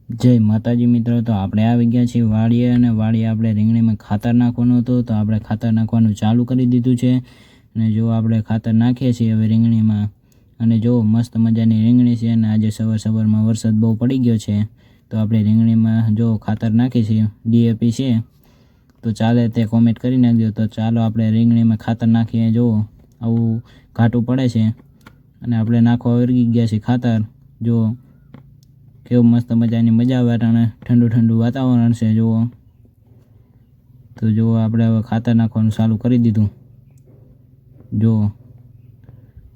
જય માતાજી મિત્રો, તો આપણે આવી ગયા છીએ વાડીએ અને વાડીએ આપણે રીંગણીમાં ખાતર નાખવાનું હતું, તો આપણે ખાતર નાખવાનું ચાલુ કરી દીધું છે। અને જો આપણે ખાતર નાખીએ છીએ હવે રીંગણીમાં, અને જો મસ્ત મજાની રીંગણી છે અને આજે સવારમાં વરસાદ બહુ પડી ગયો છે, તો આપણે રીંગણીમાં જો ખાતર નાખી છે ડીએપી છે તો ચાલે તે કોમેન્ટ કરી નાખજો। તો ચાલો આપણે રીંગણીમાં ખાતર નાખીએ। જો આવું ઘાટું પડે છે અને આપણે નાખવા વર્ગી ગયા છે ખાતર। જો કેવું મસ્ત મજાની મજા આવે અને ઠંડુ વાતાવરણ છે જુઓ। તો જો આપણે હવે ખાતર નાખવાનું ચાલુ કરી દીધું। જો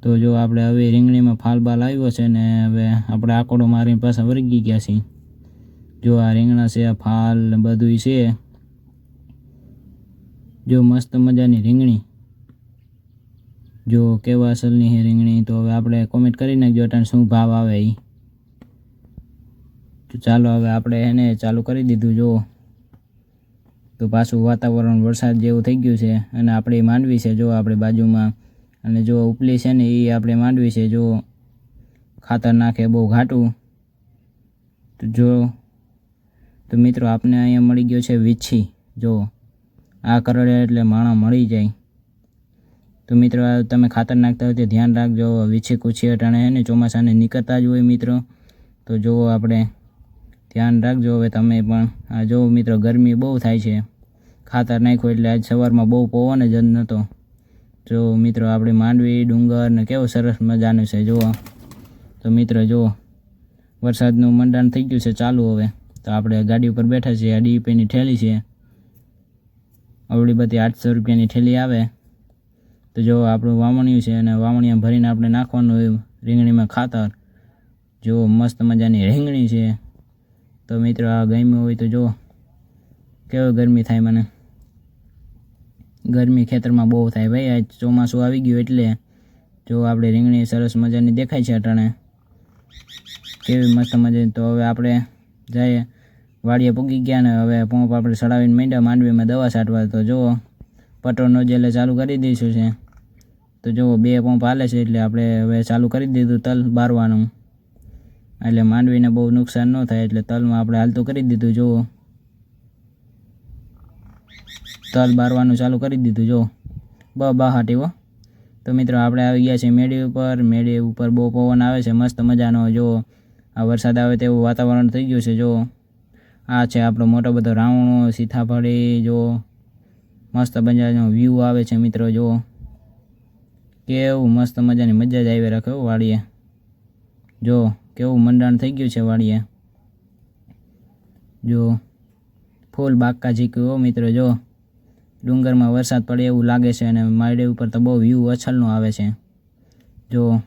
તો જો આપણે હવે રીંગણીમાં ફાલ બાલ આવ્યો છે ને હવે આપણે આકોડો મારીને પાછા વળગી ગયા છીએ। જો આ રીંગણા છે, ફાલ બધું છે, જો મસ્ત મજાની રીંગણી, જો કેવા અસલની છે રીંગણી। તો હવે આપણે કોમેન્ટ કરી નાખજો અટાણે શું ભાવ આવે એ। તો ચાલો હવે આપણે એને ચાલુ કરી દીધું। જો તો પાછું વાતાવરણ વરસાદ જેવું થઈ ગયું છે અને આપણી માંડવી છે જો આપણે બાજુમાં, અને જો ઉપલી છે ને એ આપણે માંડવી છે। જો ખાતર નાખે બહુ ઘાટું। તો મિત્રો આપને અહીંયા મળી ગયો છે વીછી। જો આ કરડે એટલે માણા મળી જાય। તો મિત્રો તમે ખાતર નાખતા હોય તો ધ્યાન રાખજો। વીછી કૂછી અટાણે છે ને ચોમાસાને નીકળતા જ હોય મિત્રો, તો જો આપણે ધ્યાન રાખજો હવે તમે પણ। આ જો મિત્રો ગરમી બહુ થાય છે, ખાતર નાખ્યું એટલે આજ સવારમાં બહુ પવન જ નહોતો। જો મિત્રો આપણી માંડવી ડુંગર ને કેવું સરસ મજાનું છે જુઓ। તો મિત્રો જો વરસાદનું મંડાણ થઈ ગયું છે ચાલુ હવે। તો આપણે ગાડી ઉપર બેઠા છીએ, આ ડીપીની થેલી છે, અવળી બધી 800 રૂપિયાની થેલી આવે। તો જો આપણું વાવણિયું છે અને વાવણિયા ભરીને આપણે નાખવાનું હોય રીંગણીમાં ખાતર। જો મસ્ત મજાની રીંગણી છે। તો મિત્રો આ ગમ્યું હોય તો જો કેવી ગરમી થાય મને, ગરમી ખેતરમાં બહુ થાય ભાઈ। આજ ચોમાસું આવી ગયું એટલે જો આપણે રીંગણી સરસ મજાની દેખાય છે અટાણે, કેવી મસ્ત મજાની। તો હવે આપણે જઈએ વાડીએ પૂગી ગયા ને હવે પંપ આપણે ચડાવીને માંડ્યા માંડવીમાં દવા છાંટવા। તો જુઓ પેટ્રોલ નોઝલ ચાલુ કરી દઈશું છે। તો જુઓ 2 પંપ હાલે છે એટલે આપણે હવે ચાલુ કરી દીધું તલ બારવાનું, એટલે માંડવીને બહુ નુકસાન ન થાય એટલે તલમાં આપણે હાલતું કરી દીધું। જુઓ તલ બારવાનું ચાલુ કરી દીધું। જો બહાટી હો। તો મિત્રો આપણે આવી ગયા છે મેળી ઉપર। મેળી ઉપર બહુ પવન આવે છે મસ્ત મજાનો। જો આ વરસાદ આવે તેવું વાતાવરણ થઈ ગયું છે। જો આ છે આપણો મોટો બધો રાવણો સીતાફળી। જો મસ્ત મજાનો વ્યૂ આવે છે મિત્રો। જો કેવું મસ્ત મજાની મજા જ આવી રાખે વાડીએ। જો કેવું મંડાણ થઈ ગયું છે વાડીએ। જો ફૂલ બાકા ઝીક્યું હો મિત્રો। જો ડુંગરમાં વરસાદ પડે એવું લાગે છે અને માળે ઉપર તો બહુ વ્યૂ અછલનો આવે છે। જો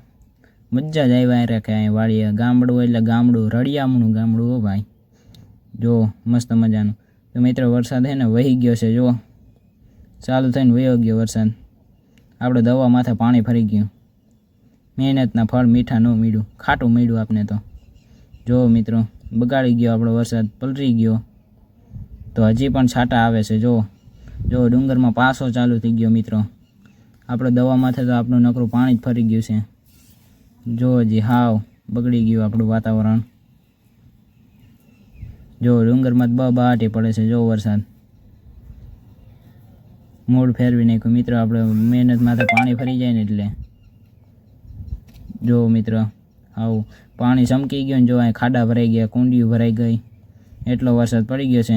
મજા જ આવી રાખે અહીં વાડીએ। ગામડું એટલે ગામડું, રળિયામણું ગામડું હો ભાઈ। જો મસ્ત મજાનું। તો મિત્રો વરસાદ છે ને વહી ગયો છે। જો ચાલુ થઈને વહી ગયો વરસાદ, આપણે દવા માથે પાણી ફરી ગયું। મહેનતના ફળ મીઠા ન મીડું, ખાટું મીડું આપને તો। જો મિત્રો બગાડી ગયો આપણો વરસાદ, પલરી ગયો। તો હજી પણ છાંટા આવે છે। જો ડુંગરમાં પાસો ચાલુ થઈ ગયો મિત્રો। આપણે દવા માથે તો આપણું નકરું પાણી જ ફરી ગયું છે। જો હજી હાવ બગડી ગયું આપણું વાતાવરણ। જો ડુંગરમાં બહાટી પડે છે। જો વરસાદ મૂળ ફેરવી નાખ્યું મિત્રો, આપણે મહેનત માથે પાણી ફરી જાય ને એટલે। જો મિત્રો આવું પાણી ચમકી ગયું ને, જો અહીં ખાડા ભરાઈ ગયા, કુંડીઓ ભરાઈ ગઈ, એટલો વરસાદ પડી ગયો છે।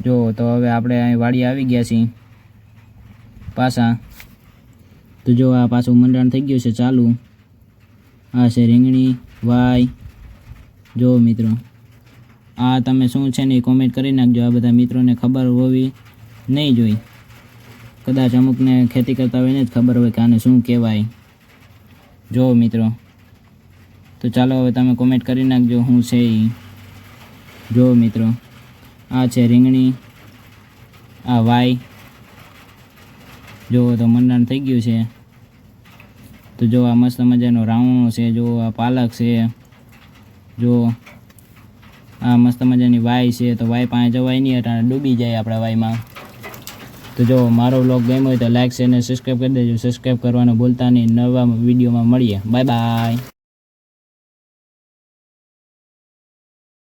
જો તો હવે આપણે અહીં વાડી આવી ગયા છીએ પાછા। તો જો આ પાછું મંડાણ થઈ ગયું છે ચાલુ। આ છે રીંગણી વાય। જો મિત્રો આ તમે શું છે ને એ કોમેન્ટ કરી નાખજો। આ બધા મિત્રોને ખબર હોવી નહીં જોઈ, કદાચ અમુકને ખેતી કરતા હોય ને જ ખબર હોય કે આને શું કહેવાય। જો મિત્રો તો ચાલો હવે તમે કોમેન્ટ કરી નાખજો શું છે એ। જો મિત્રો આ છે રીંગણી, આ વાય। જો તો મંડાણ થઈ ગયું છે। તો જો આ મસ્ત મજાનો રાવણો છે। જો આ પાલક છે। જો આ મસ્ત મજાની વાય છે। તો વાય પાસે જવાય નહીં, અટાણે ડૂબી જાય આપણા વાયમાં। તો જો મારો વ્લોગ ગમ્યો હોય તો લાઈક શેર અને સબસ્ક્રાઈબ કરી દેજો। સબસ્ક્રાઈબ કરવાનું ભૂલતા નહીં। નવા વિડીયોમાં મળીએ। Bye bye.